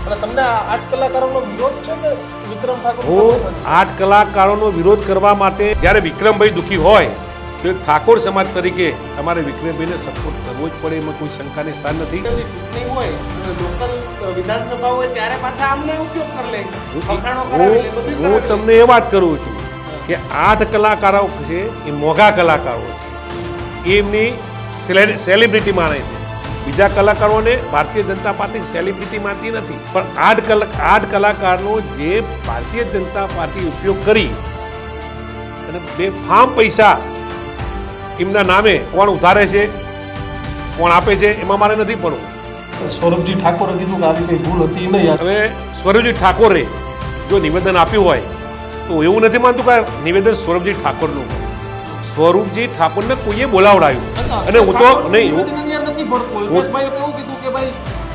અને તમને આ 8 કલાકારોનો વિરોધ છે કે વિક્રમ ઠાકોર? હું 8 કલાકારોનો વિરોધ કરવા માટે જ્યારે વિક્રમભાઈ દુઃખી હોય તો એક ઠાકોર સમાજ તરીકે તમારે વિક્રમભાઈને સપોર્ટ કરવો જ પડે, એમાં કોઈ શંકાને સ્થાન નથી. ચૂંટણી હોય લોકલ વિધાનસભા હોય ત્યારે પાછા આમને ઉપયોગ કરી લે, વખાણો કરાવી લે, બધું હું તમને એ વાત કરું છું કે 8 કલાકારો છે એ મોંઘા કલાકારો છે, એમની સેલિબ્રિટી માને છે. બીજા કલાકારોને ભારતીય જનતા પાર્ટી સેલિબ્રિટી માનતી નથી, પણ 8 કલાકારનો જે ભારતીય જનતા પાર્ટી ઉપયોગ કરી અને બેફામ પૈસા એમના નામે કોણ ઉધારે છે, કોણ આપે છે, એમાં મારે નથી પડવું. સૌરભજી ઠાકોરે કીધું કે આવી કઈ ભૂલ હતી નહીં. હવે સૌરભજી ઠાકોરે જો નિવેદન આપ્યું હોય તો એવું નથી માનતું કે નિવેદન સૌરભજી ઠાકોરનું. સૌરભજી ઠાકોરને કોઈએ બોલાવડાયું અને હું તો નહીં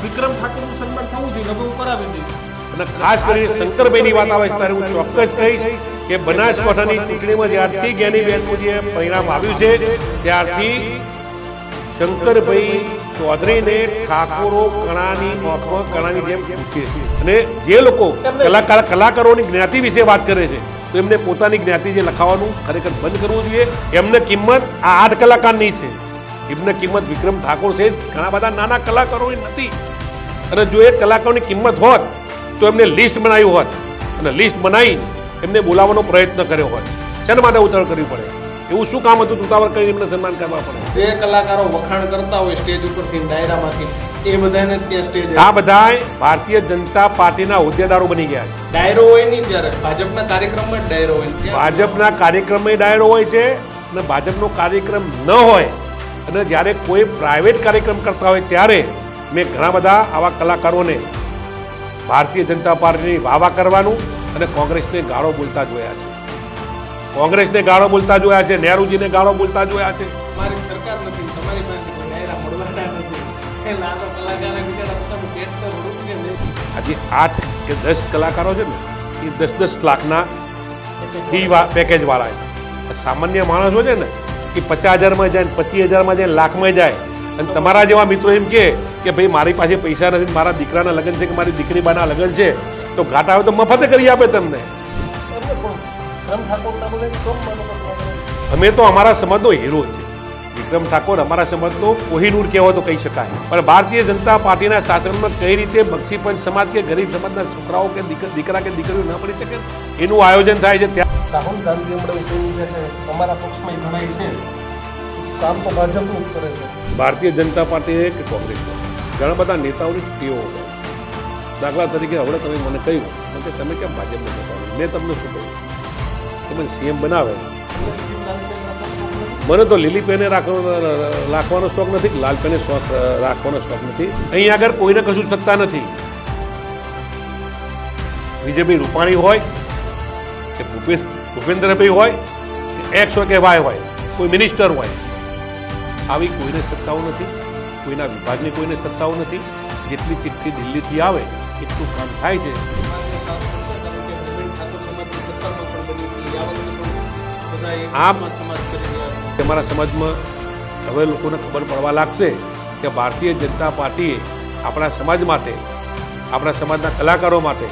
વિક્રમ ઠાકોરનું સન્માન થવું જોઈએ, હું કરાવી દઈશ. અને ખાસ કરીને શંકરભાઈની વાત આવે ત્યારે હું ચોક્કસ કહીશ કે બનાસકાંઠાની ચૂંટણીમાં જ્યારથી જ્ઞાનીબેનનું જે પરિણામ આવ્યું છે ત્યારથી શંકરભાઈ ચૌધરીને ઠાકોરો કણાની આંખમાં કણાની જેમ પૂછે છે. અને જે લોકો કલાકારોની જ્ઞાતિ વિશે વાત કરે છે તો એમને પોતાની જ્ઞાતિ જે લખાવાનું ખરેખર બંધ કરવું જોઈએ. એમને કિંમત આ 8 કલાકારની છે, એમને કિંમત વિક્રમ ઠાકોર છે, ઘણા બધા નાના કલાકારોની નથી. અને જો એ કલાકારોની કિંમત હોત તો એમને લિસ્ટ બનાવ્યું હોત અને લિસ્ટ બનાવી એમને બોલાવવાનો પ્રયત્ન કર્યો હોત. શેના માટે ઉતાવળ કરવી પડે? એવું શું કામ હતું ઉતાવળ કરીને એમને સન્માન કરવા પડે? જે કલાકારો વખાણ કરતા હોય સ્ટેજ ઉપરથી ડાયરામાંથી, એ બધાને ત્યાં સ્ટેજ આ બધા ભારતીય જનતા પાર્ટીના હોદ્દેદારો બની ગયા છે. ડાયરો હોય નહીં ત્યારે ભાજપના કાર્યક્રમમાં જ ડાયરો હોય. ભાજપના કાર્યક્રમમાં ડાયરો હોય છે અને ભાજપનો કાર્યક્રમ ન હોય અને જ્યારે કોઈ પ્રાઇવેટ કાર્યક્રમ કરતા હોય ત્યારે મેં ઘણા બધા આવા કલાકારોને ભારતીય જનતા પાર્ટીની વાવા કરવાનું અને કોંગ્રેસને ગાળો બોલતા જોયા છે. કોંગ્રેસને ગાળો બોલતા જોયા છે, નહેરુજીને ગાળો બોલતા જોયા છે. તમારી સરકાર નથી, તમારી પાસે કોઈ ડાયરા મળવાના નથી. એ લાખો કલાકારો બિચારા પોતાનું પેટ તો ભરવું કે નહીં. આજે 8 કે 10 કલાકારો છે ને એ 10-10 લાખના ફી પેકેજ વાળા છે. સામાન્ય માણસ હોય છે ને એ 50,000માં જાય, 25,000માં જાય, લાખમાં જાય. અને તમારા જેવા મિત્રો એમ કે ભાઈ મારી પાસે પૈસા નથી, મારા દીકરાના લગ્ન છે કે મારી દીકરી બાના લગ્ન છે તો ઘાટા આવે તો મફતે કરી આપે તમને. અમે તો અમારા સમાજનો હીરો છે. વિક્રમ ઠાકોર અમારા સમાજનો કોહિનૂર કહેવો તો કહી શકાય. પણ ભારતીય જનતા પાર્ટીના શાસનમાં કઈ રીતે બક્ષીપંચ સમાજ કે ગરીબ સમાજના છોકરાઓ કે દીકરા કે દીકરીઓ ન મળી શકે એનું આયોજન થાય છે. ત્યાં રાહુલ ગાંધી હમણાં કહ્યું છે કે અમારા પક્ષમાં ઘણા છે, કામ તો ભાજપનું કરે છે. ભારતીય જનતા પાર્ટી કે કોંગ્રેસ ઘણા બધા નેતાઓની ટેવો હોય. દાખલા તરીકે હવે તમે મને કહ્યું કે તમે કેમ ભાજપને બતાવો, મેં તમને શું કહ્યું? તમે સીએમ બનાવે, મને તો લીલી પેને રાખવાનો શોખ નથી, લાલ પેને રાખવાનો શોખ નથી. અહીં આગળ કોઈને કશું સત્તા નથી. વિજયભાઈ રૂપાણી હોય કે ભૂપેન્દ્રભાઈ હોય કે એક્સ હોય કે વાય હોય, કોઈ મિનિસ્ટર હોય, આવી કોઈને સત્તાઓ નથી. કોઈના વિભાગની કોઈને સત્તાઓ નથી. જેટલી ચિઠ્ઠી દિલ્હીથી આવે એટલું કામ થાય છે. તમારા સમાજમાં હવે લોકોને ખબર પડવા લાગશે કે ભારતીય જનતા પાર્ટીએ આપણા સમાજ માટે, આપણા સમાજના કલાકારો માટે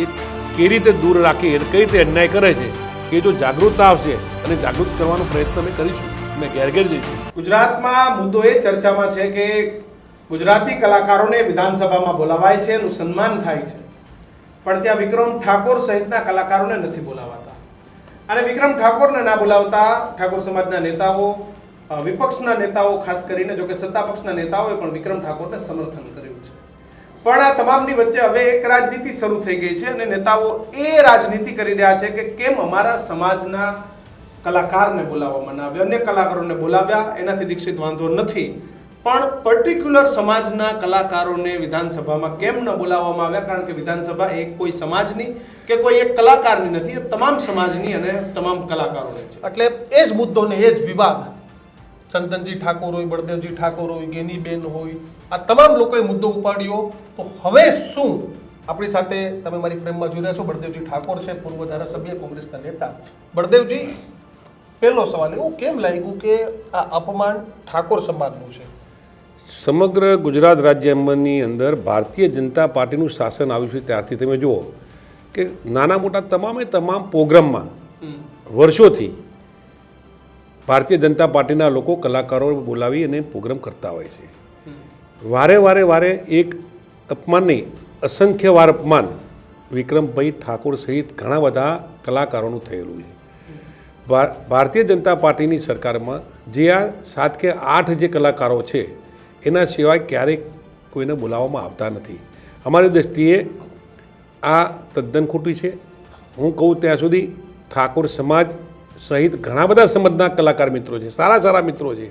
એ કેવી રીતે દૂર રાખી, કઈ રીતે અન્યાય કરે છે એ જો જાગૃતતા આવશે અને જાગૃત કરવાનો પ્રયત્ન અમે કરીશું, અમે ઘેર ઘેર જઈશું. ગુજરાતમાં મુદ્દો એ ચર્ચામાં છે કે ગુજરાતી કલાકારોને વિધાનસભામાં બોલાવાય છે, એનું સન્માન થાય છે, પણ ત્યાં વિક્રમ ઠાકોર સહિતના કલાકારોને નથી બોલાવાતા. અને વિક્રમ ઠાકોરને ના બોલાવતા ઠાકોર સમાજના નેતાઓ, વિપક્ષના નેતાઓ ખાસ કરીને, જો કે સત્તા પક્ષના નેતાઓએ પણ વિક્રમ ઠાકોરને સમર્થન કર્યું છે. પણ આ તમામની વચ્ચે હવે એક રાજનીતિ શરૂ થઈ ગઈ છે અને નેતાઓ એ રાજનીતિ કરી રહ્યા છે કે કેમ અમારા સમાજના કલાકારને બોલાવવામાં ના આવ્યા, અન્ય કલાકારોને બોલાવ્યા, એનાથી દીક્ષિત વાંધો નથી, પણ પર્ટિક્યુલર સમાજના કલાકારોને વિધાનસભામાં કેમ ન બોલાવવામાં આવ્યા? કારણ કે વિધાનસભા એક કોઈ સમાજની કે કોઈ એક કલાકારની નથી, એ તમામ સમાજની અને તમામ કલાકારોની છે. એટલે એ જ મુદ્દો ને એ જ વિવાદ, ચંદનજી ઠાકોર હોય, બળદેવજી ઠાકોર હોય, ગેનીબેન હોય, આ તમામ લોકોએ મુદ્દો ઉપાડ્યો. તો હવે શું? આપણી સાથે તમે મારી ફ્રેમમાં જોઈ રહ્યા છો બળદેવજી ઠાકોર છે, પૂર્વ ધારાસભ્ય, કોંગ્રેસના નેતા. બળદેવજી, પહેલો સવાલ એવું કેમ લાગ્યું કે આ અપમાન ઠાકોર સમાજનું છે? સમગ્ર ગુજરાત રાજ્યની અંદર ભારતીય જનતા પાર્ટીનું શાસન આવ્યું છે ત્યારથી તમે જુઓ કે નાના મોટા તમામ પ્રોગ્રામમાં વર્ષોથી ભારતીય જનતા પાર્ટીના લોકો કલાકારો બોલાવી અને પ્રોગ્રામ કરતા હોય છે. વારે એક અપમાન નહીં, અસંખ્ય વાર અપમાન વિક્રમભાઈ ઠાકોર સહિત ઘણા બધા કલાકારોનું થયેલું છે. ભારતીય જનતા પાર્ટીની સરકારમાં જે આ 7 કે 8 જે કલાકારો છે એના સિવાય ક્યારેક કોઈને બોલાવવામાં આવતા નથી. અમારી દૃષ્ટિએ આ તદ્દન ખોટી છે. હું કહું ત્યાં સુધી ઠાકોર સમાજ સહિત ઘણા બધા સમાજના કલાકાર મિત્રો છે, સારા મિત્રો છે.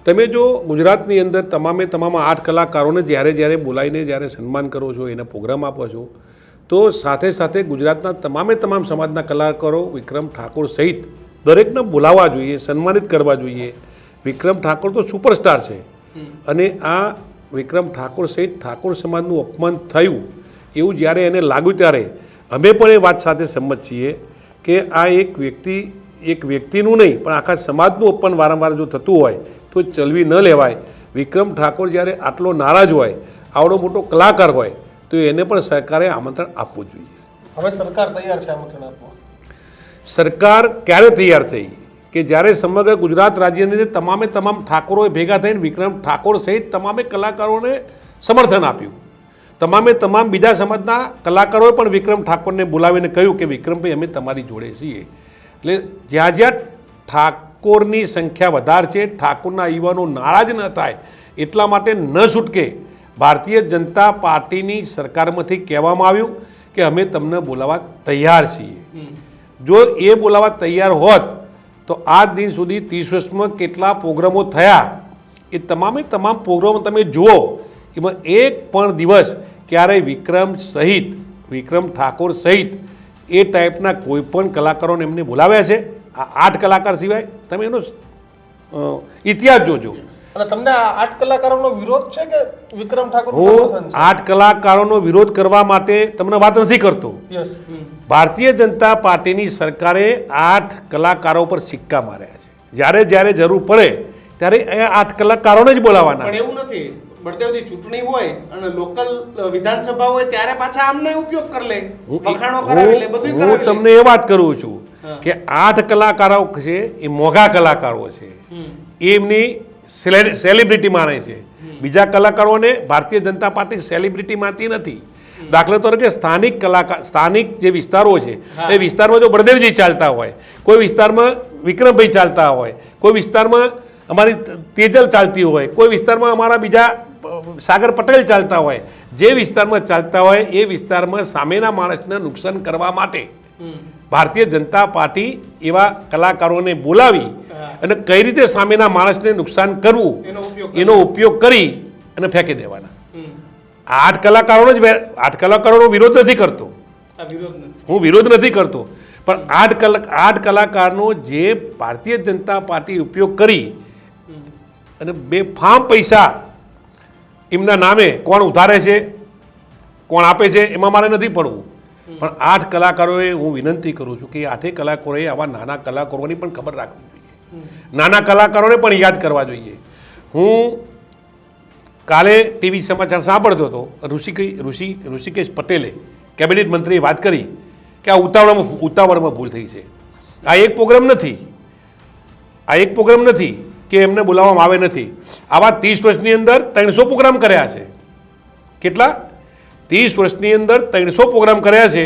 તમે જો ગુજરાતની અંદર તમામ 8 કલાકારોને જ્યારે બોલાવીને જ્યારે સન્માન કરો છો, એને પ્રોગ્રામ આપો છો, તો સાથે ગુજરાતના તમામ સમાજના કલાકારો વિક્રમ ઠાકોર સહિત દરેકને બોલાવવા જોઈએ, સન્માનિત કરવા જોઈએ. વિક્રમ ઠાકોર તો સુપરસ્ટાર છે અને આ વિક્રમ ઠાકોર સહિત ઠાકોર સમાજનું અપમાન થયું એવું જ્યારે એને લાગ્યું ત્યારે અમે પણ એ વાત સાથે સંમત છીએ કે આ એક વ્યક્તિનું નહીં પણ આખા સમાજનું અપમાન વારંવાર જો થતું હોય તો ચલવી ન લેવાય. વિક્રમ ઠાકોર જ્યારે આટલો નારાજ હોય, આવડો મોટો કલાકાર હોય, તો એને પણ સરકારે આમંત્રણ આપવું જોઈએ. હવે સરકાર તૈયાર છે આમંત્રણ આપવા? સરકાર ક્યારે તૈયાર થઈ કે જ્યારે સમગ્ર ગુજરાત રાજ્યની તમામ ઠાકોરોએ ભેગા થઈને વિક્રમ ઠાકોર સહિત તમામે કલાકારોને સમર્થન આપ્યું. તમામ બીજા સમાજના કલાકારોએ પણ વિક્રમ ઠાકોરને બોલાવીને કહ્યું કે વિક્રમભાઈ અમે તમારી જોડે છીએ. એટલે જ્યાં ઠાકોરની સંખ્યા વધારે છે, ઠાકોરના યુવાનો નારાજ ન થાય એટલા માટે ન છૂટકે ભારતીય જનતા પાર્ટીની સરકારમાંથી કહેવામાં આવ્યું કે અમે તમને બોલાવવા તૈયાર છીએ. જો એ બોલાવવા તૈયાર હોત તો આજ દિન સુધી 30 વર્ષમાં કેટલા પ્રોગ્રામો થયા એ તમામ પ્રોગ્રામો તમે જુઓ, એમાં એક પણ દિવસ ક્યારેય વિક્રમ ઠાકોર સહિત એ ટાઈપના કોઈ પણ કલાકારોને એમને બોલાવ્યા છે? આ 8 કલાકાર સિવાય તમે એનો ઇતિહાસ જોજો. અને તમને આ 8 કલાકારોનો વિરોધ છે કે વિક્રમ ઠાકોર? હું 8 કલાકારોનો વિરોધ કરવા માટે તમને વાત નથી કરતો. ભારતીય જનતા પાર્ટીની સરકારે 8 કલાકારો પર સિક્કા માર્યા છે. જ્યારે જરૂર પડે ત્યારે એ 8 કલાકારોને જ બોલાવવાના. પણ એવું નથી, બળદેવજી, ચૂંટણી હોય અને લોકલ વિધાનસભા હોય ત્યારે પાછા આમને ઉપયોગ કરી લે, વખાણો કરાવી લે, બધું કરાવી લે. હું તમને એ વાત કરું છું કે 8 કલાકારો છે એ મોંઘા કલાકારો છે, એમની સેલિબ્રિટી માને છે. બીજા કલાકારોને ભારતીય જનતા પાર્ટી સેલિબ્રિટી માનતી નથી. દાખલા તરીકે સ્થાનિક જે વિસ્તારો છે એ વિસ્તારમાં જો બળદેવજી ચાલતા હોય, કોઈ વિસ્તારમાં વિક્રમભાઈ ચાલતા હોય, કોઈ વિસ્તારમાં અમારી તેજલ ચાલતી હોય, કોઈ વિસ્તારમાં અમારા બીજા સાગર પટેલ ચાલતા હોય, જે વિસ્તારમાં ચાલતા હોય એ વિસ્તારમાં સામેના માણસને નુકસાન કરવા માટે ભારતીય જનતા પાર્ટી એવા કલાકારોને બોલાવી અને કઈ રીતે સામેના માણસને નુકસાન કરવું એનો ઉપયોગ કરી અને ફેંકી દેવાના. 8 કલાકારોનો વિરોધ નથી કરતો, હું વિરોધ નથી કરતો, પણ 8 કલાકારનો જે ભારતીય જનતા પાર્ટી ઉપયોગ કરી અને બેફામ પૈસા એમના નામે કોણ ઉધારે છે, કોણ આપે છે, એમાં મારે નથી પડવું. પણ 8 કલાકારોએ હું વિનંતી કરું છું કે 8 કલાકારોએ આવા નાના કલાકારોની પણ ખબર રાખવી જોઈએ, નાના કલાકારોને પણ યાદ કરવા જોઈએ. હું કાલે ટીવી સમાચાર સાંભળતો હતો, ઋષિકેશ પટેલે કેબિનેટ મંત્રીએ વાત કરી કે આ ઉતાવળમાં ભૂલ થઈ છે. આ એક પ્રોગ્રામ નથી કે એમને બોલાવવામાં આવે નથી. આવા 30 વર્ષની અંદર 300 પ્રોગ્રામ કર્યા છે. કેટલા? 30 વર્ષની અંદર 300 પ્રોગ્રામ કર્યા છે.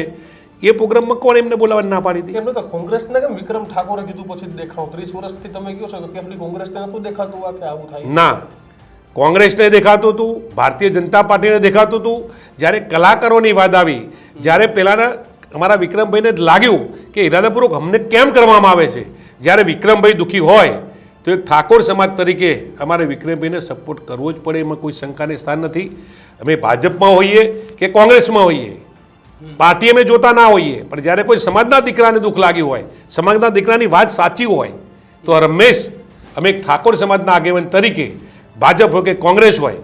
એ પ્રોગ્રામમાં કોણ એમને બોલાવવાની ના પાડી હતી? એમને તો કોંગ્રેસને કેમ વિક્રમ ઠાકોરે કીધું પછી દેખાવ? 30 વર્ષથી તમે કહો છો કે આપણી કોંગ્રેસને નતું દેખાતું કે આવું થાય? ના, કોંગ્રેસને દેખાતું હતું, ભારતીય જનતા પાર્ટીને દેખાતું હતું. જ્યારે કલાકારોની વાત આવી, જ્યારે પહેલાના અમારા વિક્રમભાઈને લાગ્યું કે ઇરાદાપૂર્વક અમને કેમ કરવામાં આવે છે, જ્યારે વિક્રમભાઈ દુઃખી હોય તો એક ઠાકોર સમાજ તરીકે અમારે વિક્રમભાઈને સપોર્ટ કરવો જ પડે, એમાં કોઈ શંકાને સ્થાન નથી. અમે ભાજપમાં હોઈએ કે કોંગ્રેસમાં હોઈએ, પાર્ટી અમે જોતા ના હોઈએ, પણ જ્યારે કોઈ સમાજના દીકરાને દુઃખ લાગ્યું હોય, સમાજના દીકરાની વાત સાચી હોય તો રમેશ અમે એક ઠાકોર સમાજના આગેવાન તરીકે, ભાજપ હોય કે કોંગ્રેસ હોય,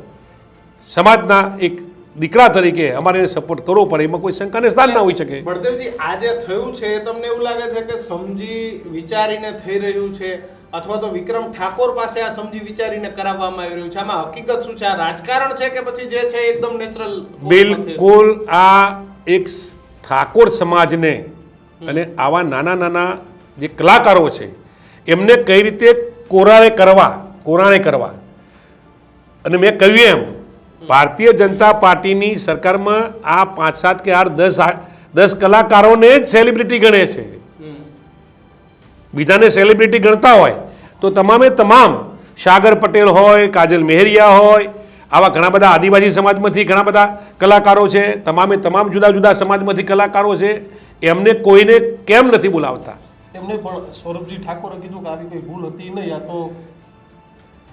સમાજના એક દીકરા તરીકે અમારે સપોર્ટ કરવો પડે, એમાં કોઈ શંકાને સ્થાન ના હોઈ શકે. બળદેવજી, આ જે થયું છે એ તમને એવું લાગે છે કે સમજી વિચારીને થઈ રહ્યું છે, અથવા તો વિક્રમ ઠાકોર પાસે આ સમજી વિચારીને કરાવવામાં આવી રહ્યું છે? આમાં હકીકત શું છે? આ રાજકારણ છે કે પછી જે છે એકદમ નેચરલ? બિલકુલ આ એક ઠાકોર સમાજને અને આવા નાના નાના જે કલાકારો છે એમને કઈ રીતે કોરાણે કરવા અને મેં કહ્યું એમ ભારતીય જનતા પાર્ટીની સરકારમાં આ 5, 7 કે 8, 10 કલાકારોને જ સેલિબ્રિટી ગણે છે. બીજાને સેલિબ્રિટી ગણતા હોય તો તમામે તમામ સાગર પટેલ હોય, કાજલ મેહરિયા હોય, આવા ઘણા બધા આદિવાસી સમાજમાંથી ઘણા બધા કલાકારો છે, તમામે તમામ જુદા જુદા સમાજમાંથી કલાકારો છે, એમને કોઈને કેમ નથી બોલાવતા? એમને પણ સૌરભજી ઠાકોરે કીધું કે આવી કોઈ ભૂલ હતી નહીં. આ તો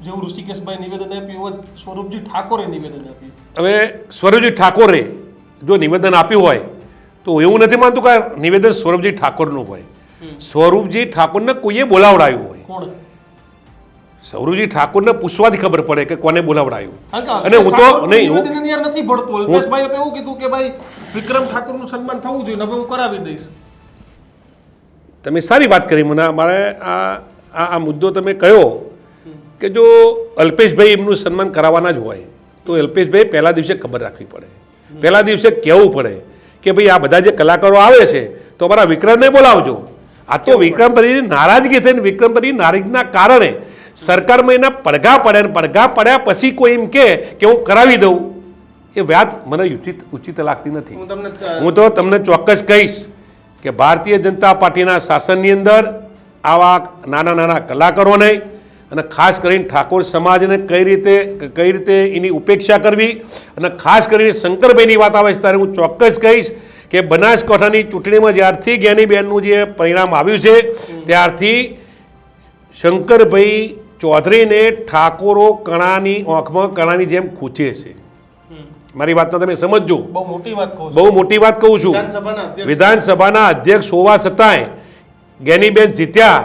જેવું ઋષિકેશભાઈ નિવેદન આપ્યું એવું જ સૌરભજી ઠાકોરે નિવેદન આપ્યું. હવે સૌરભજી ઠાકોરે જો નિવેદન આપ્યું હોય તો એવું નથી માનતું કે નિવેદન સૌરભજી ઠાકોરનું હોય. સૌરભજી ઠાકોરને કોઈએ બોલાવડાયું હોય. કોણ? સૌરભજી ઠાકોરને પૂછવાથી ખબર પડે કે કોને બોલાવડાયું. અને હું તો નિવેદન ની અંદર નથી ભળતું. અલ્પેશભાઈએ તો એવું કીધું કે ભાઈ વિક્રમ ઠાકોરનું સન્માન થવું જોઈએ, હવે હું કરાવી દઈશ. તમે સારી વાત કરી. મને મારે આ મુદ્દો તમે કહ્યો કે જો અલ્પેશભાઈ એમનું સન્માન કરાવવાના જ હોય તો અલ્પેશભાઈ પહેલા દિવસે ખબર રાખવી પડે, પહેલા દિવસે કહેવું પડે કે ભાઈ આ બધા જે કલાકારો આવે છે તો અમારા વિક્રમને બોલાવજો. આ તો વિક્રમભાઈની નારાજગી થઈને વિક્રમભાઈની નારાજગીના કારણે સરકારમાં એના પડઘા પડ્યા, અને પડઘા પડ્યા પછી કોઈ એમ કે હું કરાવી દઉં, એ વાત મને ઉચિત લાગતી નથી. હું તો તમને ચોક્કસ કહીશ કે ભારતીય જનતા પાર્ટીના શાસનની અંદર આવા નાના નાના કલાકારોને અને ખાસ કરીને ઠાકોર સમાજને કઈ રીતે એની ઉપેક્ષા કરવી, અને ખાસ કરીને શંકરભાઈની વાત આવે છે ત્યારે હું ચોક્કસ કહીશ કે બનાસકાંઠાની ચૂંટણીમાં જ્યારથી જ્ઞાનીબેનનું જે પરિણામ આવ્યું છે ત્યારથી શંકરભાઈ ચૌધરીને ઠાકોરો કણાની આંખમાં કણાની જેમ ખૂંચે છે. મારી વાતને તમે સમજજો. બહુ મોટી વાત કહું છું. વિધાનસભાના અધ્યક્ષ હોવા છતાંય જ્ઞાનીબેન જીત્યા,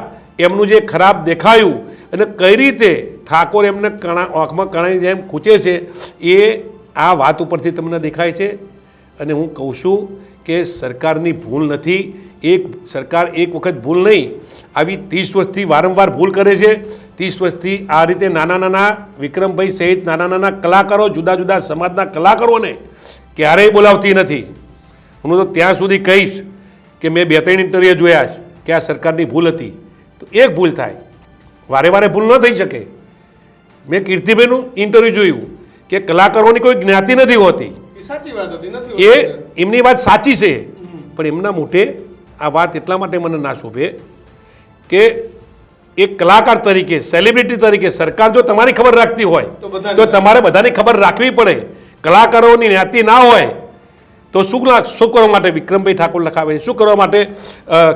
એમનું જે ખરાબ દેખાયું અને કઈ રીતે ઠાકોર એમને આંખમાં કણાની જેમ ખૂંચે છે એ આ વાત ઉપરથી તમને દેખાય છે. અને હું કહું છું કે સરકારની ભૂલ નથી. સરકાર એક વખત ભૂલ નહીં, આવી 30 વર્ષથી વારંવાર ભૂલ કરે છે. 30 વર્ષથી આ રીતે નાના નાના વિક્રમભાઈ સહિત નાના નાના કલાકારો, જુદા જુદા સમાજના કલાકારોને ક્યારેય બોલાવતી નથી. હું તો ત્યાં સુધી કહીશ કે મેં 2-3 ઇન્ટરવ્યુ જોયા છે કે આ સરકારની ભૂલ હતી. તો એક ભૂલ થાય, વારે વારે ભૂલ ન થઈ શકે. મેં કીર્તિભાઈનું ઇન્ટરવ્યુ જોયું કે કલાકારોની કોઈ જ્ઞાતિ નથી હોતી. એ એમની વાત સાચી છે, પણ એમના મોઢે આ વાત એટલા માટે મને ના શોભે કે એક કલાકાર તરીકે, સેલિબ્રિટી તરીકે સરકાર જો તમારી ખબર રાખતી હોય તો તમારે બધાની ખબર રાખવી પડે. કલાકારોની જ્ઞાતિ ના હોય તો શું કરવા માટે વિક્રમભાઈ ઠાકોર લખાવે છે, શું કરવા માટે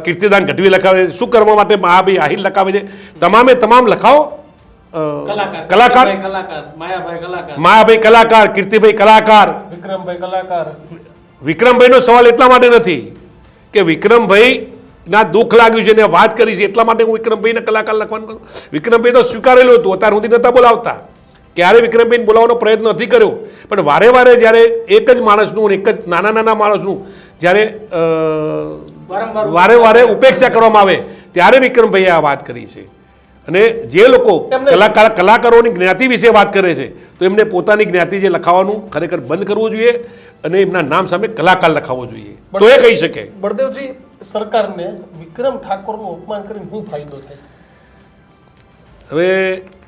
કીર્તિદાન ગઢવી લખાવે છે, શું કરવા માટે મહાભાઈ આહિર લખાવે છે? તમામે તમામ લખાવો. કલાકાર માયાભાઈ કલાકાર, કીર્તિભાઈ કલાકાર, વિક્રમભાઈનો સવાલ એટલા માટે નથી કે વિક્રમભાઈ ના દુઃખ લાગ્યું છે ને વાત કરી છે એટલા માટે હું વિક્રમભાઈને કલાકાર લખવાનું કરું. વિક્રમભાઈ તો સ્વીકારેલું હતું, અત્યાર સુધી નહોતા બોલાવતા, ક્યારે વિક્રમભાઈને બોલાવવાનો પ્રયત્ન નથી કર્યો. પણ વારે વારે જ્યારે એક જ માણસનું, એક જ નાના નાના માણસનું જ્યારે વારે વારે ઉપેક્ષા કરવામાં આવે ત્યારે વિક્રમભાઈએ આ વાત કરી છે. અને જે લોકો કલાકારોની જ્ઞાતિ વિશે વાત કરે છે તો એમને પોતાની જ્ઞાતિ જે લખાવાનું ખરેખર બંધ કરવું જોઈએ અને એમના નામ સામે કલાકાર લખાવવો જોઈએ, તો એ કહી શકે. બળદેવજી, સરકારને વિક્રમ ઠાકોરનું અપમાન કરીને શું ફાયદો થાય? હવે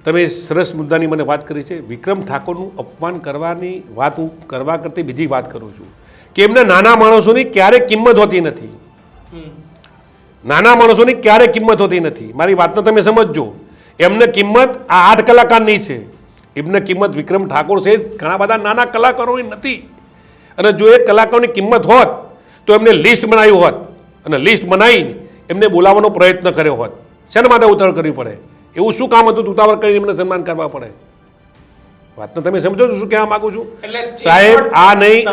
તમે સરસ મુદ્દાની મને વાત કરી છે. વિક્રમ ઠાકોરનું અપમાન કરવાની વાત હું કરવા કરતી બીજી વાત કરું છું કે એમના નાના માણસોની ક્યારે કિંમત હોતી નથી. નાના માણસોની ક્યારે કિંમત હોતી નથી. મારી વાતને તમે સમજજો. એમને કિંમત આ 8 કલાકારની છે, એમને કિંમત વિક્રમ ઠાકોર છે ઘણા બધા નાના કલાકારોની નથી. અને જો એ કલાકારોની કિંમત હોત તો એમને લિસ્ટ બનાવ્યું હોત અને લિસ્ટ બનાવીને એમને બોલાવવાનો પ્રયત્ન કર્યો હોત. શેના માટે ઉતાવળ કરવી પડે? એવું શું કામ હતું ઉતાવળ કરીને એમને સન્માન કરવા પડે? વાતને તમે સમજો છો શું કહેવા માંગુ છું? સાહેબ, આ નહીં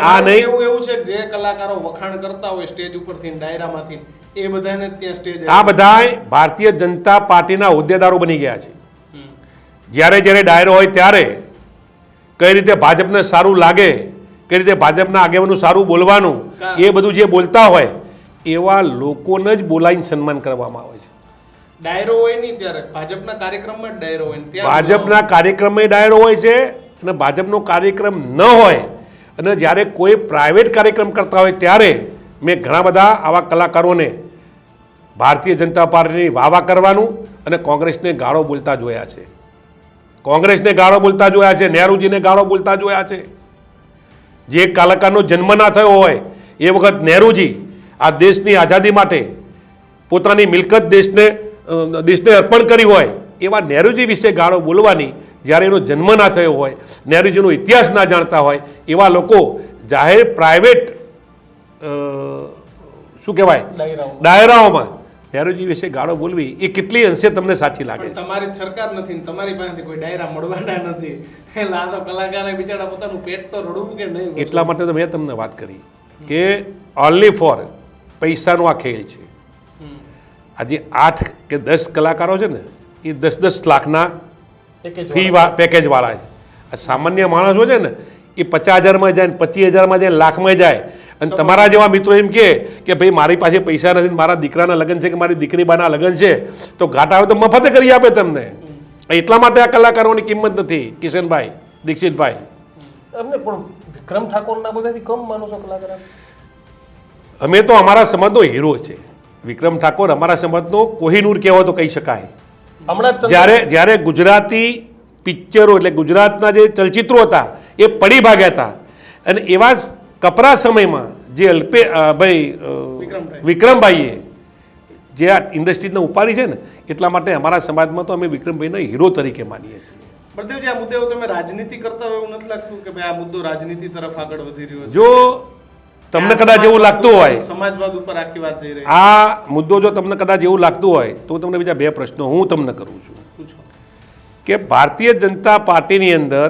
એવું છે જે કલાકારો વખાણ કરતા હોય સ્ટેજ ઉપરથી, ડાયરામાંથી, એ બધાને ત્યાં સ્ટેજ, આ બધા ભારતીય જનતા પાર્ટીના હોદ્દેદારો બની ગયા છે. જ્યારે જ્યારે ડાયરો હોય ત્યારે કઈ રીતે ભાજપને સારું લાગે, કઈ રીતે ભાજપના આગેવાનું સારું બોલવાનું, એ બધું જે બોલતા હોય એવા લોકોને જ બોલાવીને સન્માન કરવામાં આવે છે. ડાયરો હોય નહીં ત્યારે ભાજપના કાર્યક્રમમાં જ ડાયરો હોય ને ત્યાં ભાજપના કાર્યક્રમમાં ડાયરો હોય છે અને ભાજપનો કાર્યક્રમ ન હોય અને જ્યારે કોઈ પ્રાઇવેટ કાર્યક્રમ કરતા હોય ત્યારે મેં ઘણા બધા આવા કલાકારોને ભારતીય જનતા પાર્ટીની વાવા કરવાનું અને કોંગ્રેસને ગાળો બોલતા જોયા છે. કોંગ્રેસને ગાળો બોલતા જોયા છે, નહેરુજીને ગાળો બોલતા જોયા છે. જે કલાકારનો જન્મ ના થયો હોય એ વખત નહેરુજી આ દેશની આઝાદી માટે પોતાની મિલકત દેશને અર્પણ કરી હોય એવા નહેરુજી વિશે ગાળો બોલવાની, જ્યારે એનો જન્મ ના થયો હોય, નહેરુજીનો ઇતિહાસ ના જાણતા હોય એવા લોકો જાહેર પ્રાઇવેટ શું કહેવાય ડાયરાઓમાં નહેરુજી વિશે ગાળો બોલવી એ કેટલી અંશે તમને સાચી લાગે છે? તમારી જ સરકાર નથી ને તમારી પાસેથી કોઈ ડાયરા મળવાના નથી, એટલે આ તો કલાકારે બિચારા પોતાનું પેટ તો રડવું કે નહીં. એટલા માટે તો મેં તમને વાત કરી કે ઓનલી ફોર પૈસાનો આ ખેલ છે. આજે 8 કે 10 કલાકારો છે ને એ 10-10 લાખના પેકેજ વાળા છે. આ સામાન્ય માણસો છે ને એ 50,000માં જાય, 25,000માં જાય, લાખમાં જાય. અને તમારા જેવા મિત્રો એમ કે ભાઈ મારી પાસે પૈસા નથી, મારા દીકરાના લગ્ન છે કે મારી દીકરી બાના લગ્ન છે તો ઘાટ આવે તો મફતે કરી આપે તમને. એટલા માટે આ કલાકારોની કિંમત નથી. કિશનભાઈ, દીક્ષિતભાઈ, એમને પણ વિક્રમ ઠાકોરના બધાથી કમ માનો છો કલાકાર? અમે તો અમારા સમાજનો હીરો છે. વિક્રમ ઠાકોર અમારા સમાજનો કોહિનૂર કહેવો તો કહી શકાય. હમણાં જ્યારે ગુજરાતી પિક્ચરો એટલે ગુજરાતના જે ચલચિત્રો હતા એ પડી ભાગ્યા હતા અને એવા કપરા સમયમાં જે વિક્રમભાઈએ જે આ ઇન્ડસ્ટ્રીને ઉપાડી છે ને એટલા માટે અમારા સમાજમાં તો અમે વિક્રમભાઈને હીરો તરીકે માનીએ છીએ. બળદેવજી, આ મુદ્દે તમે રાજનીતિ કરતા હોય એવું નથી લાગતું કે ભાઈ આ મુદ્દો રાજનીતિ તરફ આગળ વધી રહ્યો છે? જો તમને કદાચ એવું લાગતું હોય, સમાજવાદ ઉપર આખી વાત જઈ રહી, આ મુદ્દો જો તમને કદાચ એવું લાગતું હોય તો તમને બીજા 2 પ્રશ્નો હું તમને કરું છું. પૂછો. કે ભારતીય જનતા પાર્ટીની અંદર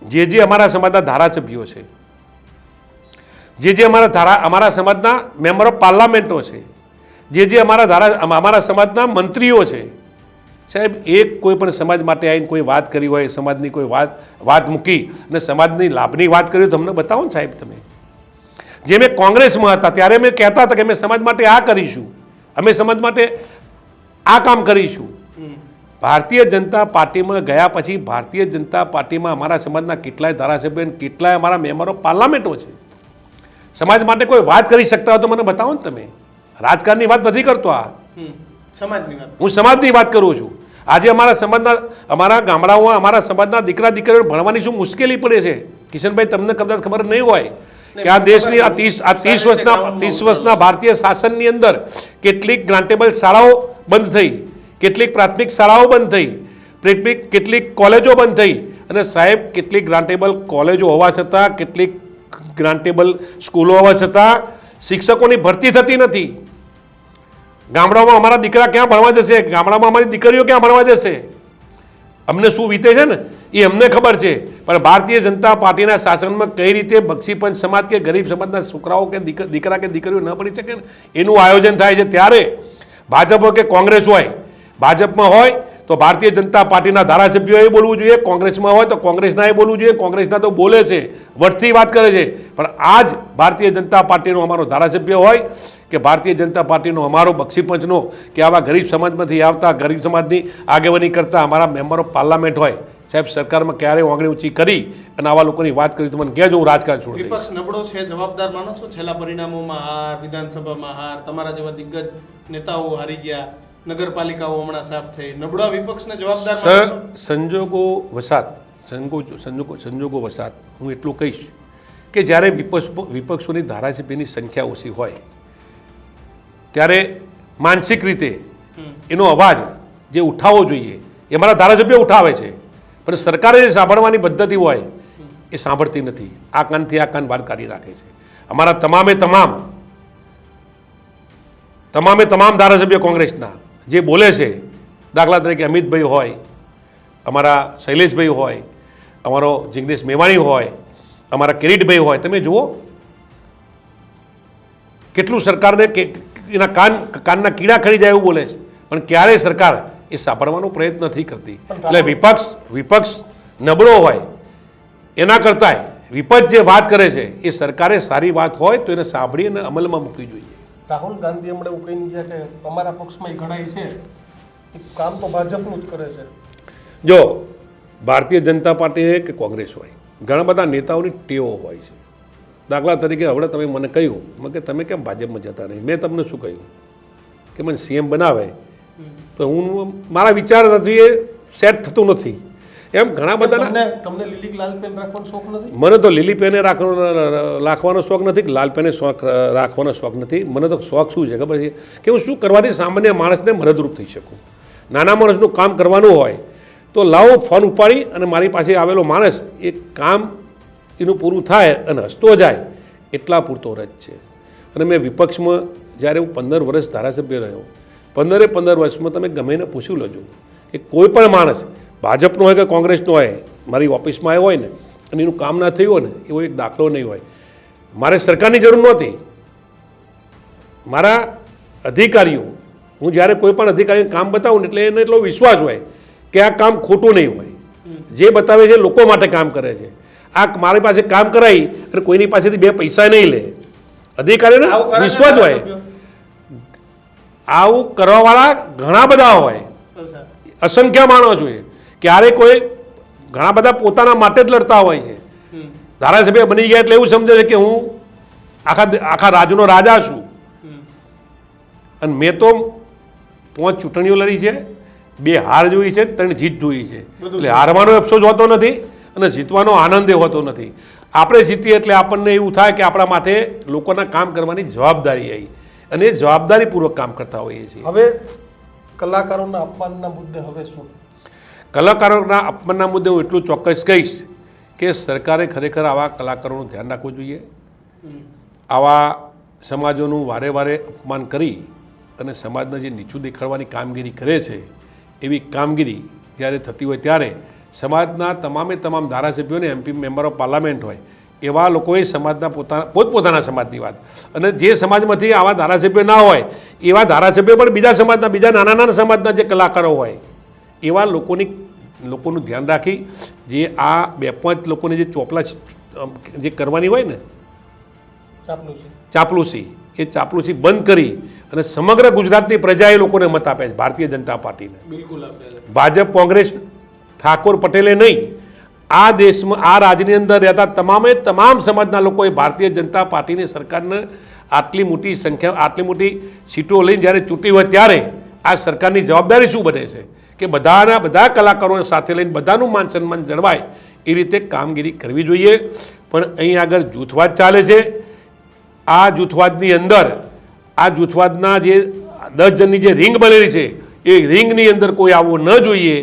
જે અમારા સમાજના ધારાસભ્યો છે, જે અમારા સમાજના મેમ્બર ઓફ પાર્લામેન્ટો છે, જે અમારા સમાજના મંત્રીઓ છે, સાહેબ એક કોઈ પણ સમાજ માટે આવીને કોઈ વાત કરી હોય, સમાજની કોઈ વાત મૂકી અને સમાજની લાભની વાત કરી તમને બતાવો ને સાહેબ. તમે જે મેં કોંગ્રેસમાં હતા ત્યારે મેં કહેતા હતા કે અમે સમાજ માટે આ કરીશું, અમે સમાજ માટે આ કામ કરીશું. ભારતીય જનતા પાર્ટીમાં ગયા પછી ભારતીય જનતા પાર્ટીમાં અમારા સમાજના કેટલાય ધારાસભ્યો, કેટલાય અમારા મેમ્બર ઓફ પાર્લામેન્ટો છે. સમાજ માટે કોઈ વાત કરી શકતા હોય તો મને બતાવો ને તમે. રાજકારણની વાત નથી કરતો, આ સમાજની વાત, હું સમાજની વાત કરું છું. આજે અમારા ગામડાઓમાં અમારા સમાજના દીકરા દીકરીઓ ભણવાની શું મુશ્કેલી પડે છે. કિશનભાઈ, તમને કદાચ ખબર નહીં હોય કે આ દેશની આ 30 વર્ષના ભારતીય શાસનની અંદર કેટલીક ગ્રાન્ટેબલ શાળાઓ બંધ થઈ, કેટલીક પ્રાથમિક શાળાઓ બંધ થઈ, કેટલીક કોલેજો બંધ થઈ અને સાહેબ કેટલીક ગ્રાન્ટેબલ કોલેજો હોવા છતાં, કેટલીક ગ્રાન્ટેબલ સ્કૂલો હોવા છતાં શિક્ષકોની ભરતી થતી નથી. ગામડાઓમાં અમારા દીકરા ક્યાં ભણવા જશે? ગામડામાં અમારી દીકરીઓ ક્યાં ભણવા જશે? અમને શું વીતે છે ને એ અમને ખબર છે, પણ ભારતીય જનતા પાર્ટીના શાસનમાં કઈ રીતે બક્ષીપંચ સમાજ કે ગરીબ સમાજના છોકરાઓ કે દીકરા કે દીકરીઓ ન ભણી શકે ને એનું આયોજન થાય છે. ત્યારે ભાજપ હોય કે કોંગ્રેસ હોય, ભાજપમાં હોય તો ભારતીય જનતા પાર્ટીના ધારાસભ્યોએ બોલવું જોઈએ, કોંગ્રેસમાં હોય તો કોંગ્રેસના એ બોલવું જોઈએ. કોંગ્રેસના તો બોલે છે, વટથી વાત કરે છે, પણ આજ ભારતીય જનતા પાર્ટીનો અમારો ધારાસભ્ય હોય કે ભારતીય જનતા પાર્ટીનો અમારો બક્ષીપંચનો કે આવા ગરીબ સમાજમાંથી આવતા ગરીબ સમાજની આગેવાની કરતા અમારા મેમ્બર ઓફ પાર્લામેન્ટ હોય, સાહેબ સરકારમાં ક્યારેય આંગળી ઊંચી કરી અને આવા લોકોની વાત કરી તો મને કહેજો, હું રાજકારણ છોડી દઈશ. વિપક્ષ નબળો છે, જવાબદાર માનો છો? છેલ્લા પરિણામોમાં હાર, વિધાનસભામાં હાર, તમારા જેવા દિગ્ગજ નેતાઓ હારી ગયા, નગરપાલિકાઓ હમણાં સાફ થઈ, નબળા વિપક્ષને જવાબદાર માનો છો? સંજોગો વસાત હું એટલું કહીશ કે જ્યારે વિપક્ષોની ધારાસભ્યની સંખ્યા ઓછી હોય ત્યારે માનસિક રીતે એનો અવાજ જે ઉઠાવવો જોઈએ એ મારા ધારાસભ્યો ઉઠાવે છે, પણ સરકારે જે સાંભળવાની પદ્ધતિ હોય એ સાંભળતી નથી. આ કાનથી આ કાન વાત કાઢી રાખે છે. અમારા તમામે ધારાસભ્યો કોંગ્રેસના જે બોલે છે, દાખલા તરીકે અમિતભાઈ હોય, અમારા શૈલેષભાઈ હોય, અમારો જિગ્નેશ મેવાણી હોય, અમારા કિરીટભાઈ હોય, તમે જુઓ કેટલું સરકારને એના કાનના કીડા ખરી જાય એવું બોલે છે, પણ ક્યારેય સરકાર એ સાંભળવાનો પ્રયત્ન નથી કરતી. એટલે વિપક્ષ નબળો હોય એના કરતાંય વિપક્ષ જે વાત કરે છે એ સરકારે સારી વાત હોય તો એને સાંભળી અને અમલમાં મૂકવી જોઈએ. રાહુલ ગાંધી હમણાં એવું કહીને ગયા કે અમારા પક્ષમાં ઘણાય છે કામ તો ભાજપનું જ કરે છે. જો ભારતીય જનતા પાર્ટી કે કોંગ્રેસ હોય, ઘણા બધા નેતાઓની ટેવો હોય છે. દાખલા તરીકે હવે તમે મને કહ્યું કે તમે કેમ ભાજપમાં જતા નહીં, મેં તમને શું કહ્યું કે મને સીએમ બનાવે તો હું મારા વિચાર નથી એ સેટ થતું નથી. એમ ઘણા બધાના તમને લીલી લાલ પેન રાખવાનો શોખ નથી? મને તો લીલી પેને રાખવાનો શોખ નથી કે લાલ પેને રાખવાનો શોખ નથી. મને તો શોખ શું છે ખબર છે કે હું શું કરવાથી સામાન્ય માણસને મદદરૂપ થઈ શકું. નાના માણસનું કામ કરવાનું હોય તો લાવો ફોન ઉપાડી અને મારી પાસે આવેલો માણસ એ કામ એનું પૂરું થાય અને હસતો જાય એટલા પૂરતો રજ છે. અને મેં વિપક્ષમાં જ્યારે હું 15 વર્ષ ધારાસભ્ય રહ્યો, 15 વર્ષમાં તમે ગમે એને પૂછી લેજો કે કોઈ પણ માણસ ભાજપનો હોય કે કોંગ્રેસનો હોય મારી ઓફિસમાં આવ્યો હોય ને અને એનું કામ ના થયું હોય ને એવો એક દાખલો નહીં હોય. મારે સરકારની જરૂર નહોતી. મારા અધિકારીઓ, હું જ્યારે કોઈ પણ અધિકારીને કામ બતાવું ને એટલે એને એટલો વિશ્વાસ હોય કે આ કામ ખોટું નહીં હોય. જે બતાવે છે લોકો માટે કામ કરે છે. આ મારી પાસે કામ કરાવી અને કોઈની પાસેથી 2 પૈસા નહીં લે. અધિકારીને વિશ્વાસ હોય. આવું કરવાવાળા ઘણા બધા હોય, અસંખ્ય માણસો જોઈએ. ક્યારે કોઈ ઘણા બધા પોતાના માટે જ લડતા હોય છે. ધારાસભ્ય બની ગયા એટલે એવું સમજે છે કે હું આખા રાજ્યનો રાજા છું. અને મેં તો 5 ચૂંટણીઓ લડી છે, 2 હાર જોઈ છે, 3 જીત જોઈ છે. એટલે હારવાનો અફસોસ હોતો નથી અને જીતવાનો આનંદ એ હોતો નથી. આપણે જીતીએ એટલે આપણને એવું થાય કે આપણા માટે લોકોના કામ કરવાની જવાબદારી આવી અને એ જવાબદારીપૂર્વક કામ કરતા હોઈએ છીએ. હવે કલાકારોના અપમાનના મુદ્દે હવે શું? કલાકારોના અપમાનના મુદ્દે હું એટલું ચોક્કસ કહીશ કે સરકારે ખરેખર આવા કલાકારોનું ધ્યાન રાખવું જોઈએ. આવા સમાજોનું વારે વારે અપમાન કરી અને સમાજને જે નીચું દેખાડવાની કામગીરી કરે છે એવી કામગીરી જ્યારે થતી હોય ત્યારે સમાજના તમામે તમામ ધારાસભ્યોને એમપી મેમ્બર ઓફ પાર્લામેન્ટ હોય એવા લોકોએ સમાજના પોતપોતાના સમાજની વાત અને જે સમાજમાંથી આવા ધારાસભ્ય ના હોય એવા ધારાસભ્ય પણ બીજા સમાજના બીજા નાના નાના સમાજના જે કલાકારો હોય એવા લોકોનું ધ્યાન રાખી જે આ 2-5 લોકોને જે ચોપલા જે કરવાની હોય ને ચાપલુસી એ ચાપલુસી બંધ કરી અને સમગ્ર ગુજરાતની પ્રજાએ લોકોને મત આપ્યા છે ભારતીય જનતા પાર્ટીને. બિલકુલ આપ્યા છે. ભાજપ કોંગ્રેસ ઠાકોર પટેલે નહીં, આ દેશમાં આ રાજ્યની અંદર રહેતા તમામ સમાજના લોકોએ ભારતીય જનતા પાર્ટીની સરકારને આટલી મોટી સંખ્યા આટલી મોટી સીટો લઈને જ્યારે ચૂંટી હોય ત્યારે આ સરકારની જવાબદારી શું બને છે કે બધા કલાકારો સાથે લઈને બધાનું માન સન્માન જળવાય એ રીતે કામગીરી કરવી જોઈએ. પણ અહીં આગળ જૂથવાદ ચાલે છે. આ જૂથવાદની અંદર આ જૂથવાદના જે 10 જણની જે રિંગ બનેલી છે એ રિંગની અંદર કોઈ આવવું ન જોઈએ.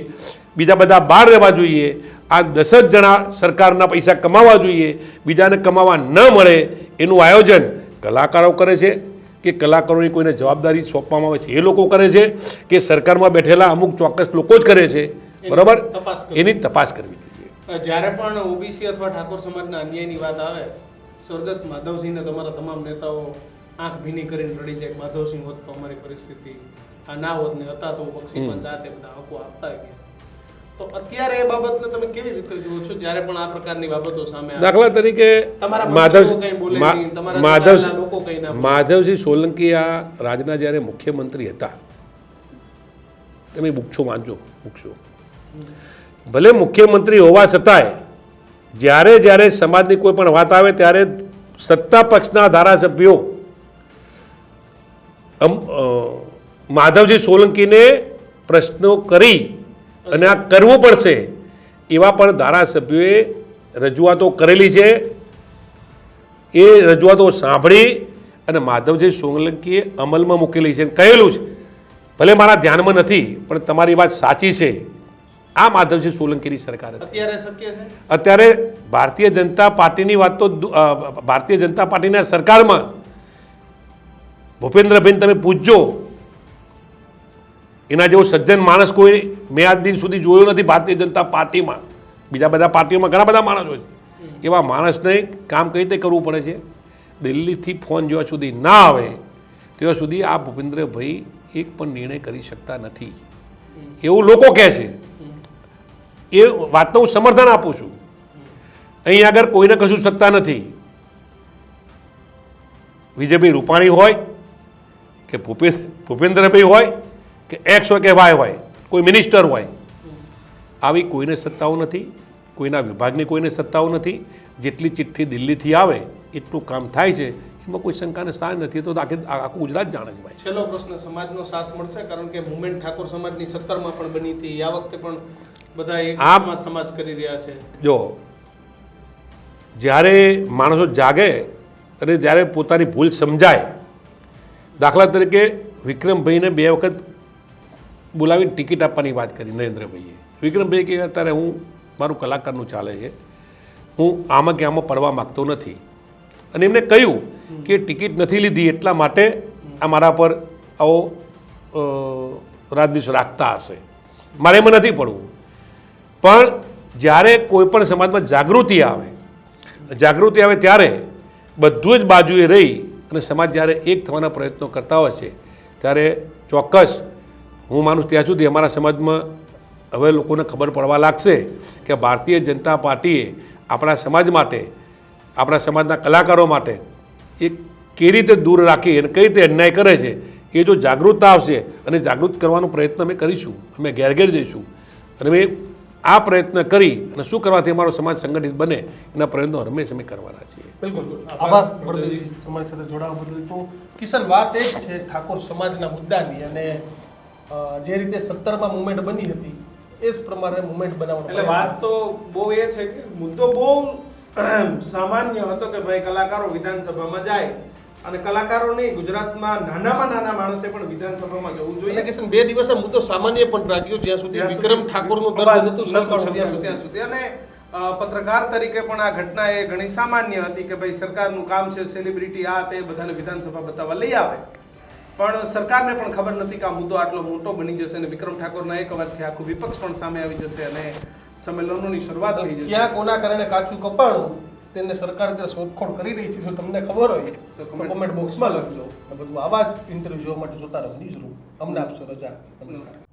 બીજા બધા બહાર રહેવા જોઈએ. આ 10 જ જણા સરકારના પૈસા કમાવા જોઈએ, બીજાને કમાવા ન મળે એનું આયોજન કલાકારો કરે છે કે કલાકારોની કોઈને જવાબદારી સોંપવામાં આવે છે એ લોકો કરે છે કે સરકારમાં બેઠેલા અમુક ચોક્કસ લોકો જ કરે છે. બરાબર, એની તપાસ કરવી જોઈએ. જ્યારે પણ ઓબીસી અથવા ઠાકોર સમાજના અન્યાયની વાત આવે, સ્વર્ગસ્થ માધવસિંહને તમારા તમામ નેતાઓ આંખ ભીની કરીને રડી જાય, માધવસિંહ હોત તો અમારી પરિસ્થિતિ આ ના હોત ને હતા તો બક્ષી પંચાયત એ બધા હકો આપતા ગયા. તો અત્યારે એ બાબતને તમે કેવી રીતે જુઓ છો જ્યારે પણ આ પ્રકારની બાબતો સામે આવે? દાખલા તરીકે માધવસિંહ સોલંકી આ રાજના જ્યારે મુખ્યમંત્રી હતા, તમે બુકશો વાંચો બુકશો, ભલે મુખ્યમંત્રી હોવા છતાંય જ્યારે સમાજની કોઈ પણ વાત આવે ત્યારે સત્તા પક્ષના ધારાસભ્યો માધવસિંહ સોલંકીને પ્રશ્નો કરી અને આ કરવું પડશે એવા પણ ધારાસભ્યોએ રજૂઆતો કરેલી છે. એ રજૂઆતો સાંભળી અને માધવસિંહ સોલંકીએ અમલમાં મૂકેલી છે, કહેલું છે. ભલે મારા ધ્યાનમાં નથી પણ તમારી વાત સાચી છે. આ માધવસિંહ સોલંકીની સરકાર અત્યારે શક્ય છે. અત્યારે ભારતીય જનતા પાર્ટીની વાત તો ભારતીય જનતા પાર્ટીના સરકારમાં ભૂપેન્દ્રભાઈ તમે પૂછજો, એના જેવો સજ્જન માણસ કોઈ મેં આજ દિન સુધી જોયો નથી ભારતીય જનતા પાર્ટીમાં. બીજા બધા પાર્ટીઓમાં ઘણા બધા માણસો છે. એવા માણસને કામ કઈ રીતે કરવું પડે છે. દિલ્હીથી ફોન જ્યાં સુધી ના આવે ત્યાં સુધી આ ભૂપેન્દ્રભાઈ એક પણ નિર્ણય કરી શકતા નથી એવું લોકો કહે છે. એ વાતનું હું સમર્થન આપું છું. અહીં આગળ કોઈને કશું શકતા નથી. વિજયભાઈ રૂપાણી હોય કે ભૂપેન્દ્રભાઈ હોય કે એક્સ હોય કે વાય હોય, કોઈ મિનિસ્ટર હોય, આવી કોઈને સત્તાઓ નથી, કોઈના વિભાગની કોઈને સત્તાઓ નથી. જેટલી ચિઠ્ઠી દિલ્હીથી આવે એટલું કામ થાય છે, એમાં કોઈ શંકાને સ્થાન નથી. તો આખું ગુજરાત જાણે છે ભાઈ. છેલ્લો પ્રશ્ન, સમાજનો સાથ મળશે? કારણ કે મુવમેન્ટ ઠાકોર સમાજની 17માં પણ બની હતી, આ વખતે પણ બધા એક સમાજ કરી રહ્યા છે. જો જ્યારે માણસો જાગે અને જ્યારે પોતાની ભૂલ સમજાય, દાખલા તરીકે વિક્રમભાઈને 2 વખત બોલાવીને ટિકિટ આપવાની વાત કરી નરેન્દ્રભાઈએ. વિક્રમભાઈ કે અત્યારે હું મારું કલાકારનું ચાલે છે, હું આમાં કે આમાં પડવા માગતો નથી, અને એમને કહ્યું કે ટિકિટ નથી લીધી એટલા માટે આ મારા પર આવો રાજનીશ રાખતા હશે, મારે એમાં નથી પડવું. પણ જ્યારે કોઈ પણ સમાજમાં જાગૃતિ આવે ત્યારે બધું જ બાજુએ રહી અને સમાજ જ્યારે એક થવાના પ્રયત્નો કરતા હોય છે, ત્યારે ચોક્કસ હું માનું ત્યાં સુધી અમારા સમાજમાં હવે લોકોને ખબર પડવા લાગશે કે ભારતીય જનતા પાર્ટીએ આપણા સમાજ માટે, આપણા સમાજના કલાકારો માટે એક કેવી રીતે દૂર રાખી અને કઈ રીતે અન્યાય કરે છે, એ જો જાગૃતતા આવશે અને જાગૃત કરવાનો પ્રયત્ન અમે કરીશું, અમે ઘેર ઘેર જઈશું અને અમે આ પ્રયત્ન કરી અને શું કરવાથી અમારો સમાજ સંગઠિત બને એના પ્રયત્નો હંમેશા અમે કરવાના છીએ. બિલકુલ. આભાર તમારી સાથે જોડાવા બદલ. તો કિશન, વાત એ જ છે ઠાકોર સમાજના મુદ્દાની, અને જે રીતે 17માં મુવમેન્ટ બની હતી એ જ પ્રમાણે મુવમેન્ટ બનાવવાનો. એટલે વાત તો બહુ એ છે કે મુદ્દો બહુ સામાન્ય હતો કે ભાઈ કલાકારો વિધાનસભામાં જાય, અને કલાકારો નહીં, ગુજરાતમાં નાનામાં નાના માણસે પણ વિધાનસભામાં જવું જોઈએ. એટલે કિશન, 2 દિવસે મુદ્દો સામાન્ય પણ રાખ્યો જ્યાં સુધી વિક્રમ ઠાકોરનું દર્દ નહોતું ત્યાં સુધી. અને પત્રકાર તરીકે પણ આ ઘટના એ ઘણી સામાન્ય હતી કે ભાઈ સરકારનું કામ છે સેલિબ્રિટી આ તે બધાને વિધાનસભા બતાવવા લઈ આવે, પણ સરકારને પણ ખબર નથી કે આ મુદ્દો આટલો મોટો બની જશે અને વિક્રમ ઠાકોરના એક અવાજથી આખું વિપક્ષ પણ સામે આવી જશે અને સંમેલનોની શરૂઆત થઈ જશે. ક્યાં કોના કારણે કાચું કપાણું તેને સરકાર અત્યારે શોધખોળ કરી રહી છે. જો તમને ખબર હોય તો કોમેન્ટ બોક્સમાં લખજો. બધું આવા જ ઇન્ટરવ્યુ જોવા માટે જોતા રહો ન્યૂઝરૂમ. અમને આપશો રજા. નમસ્કાર.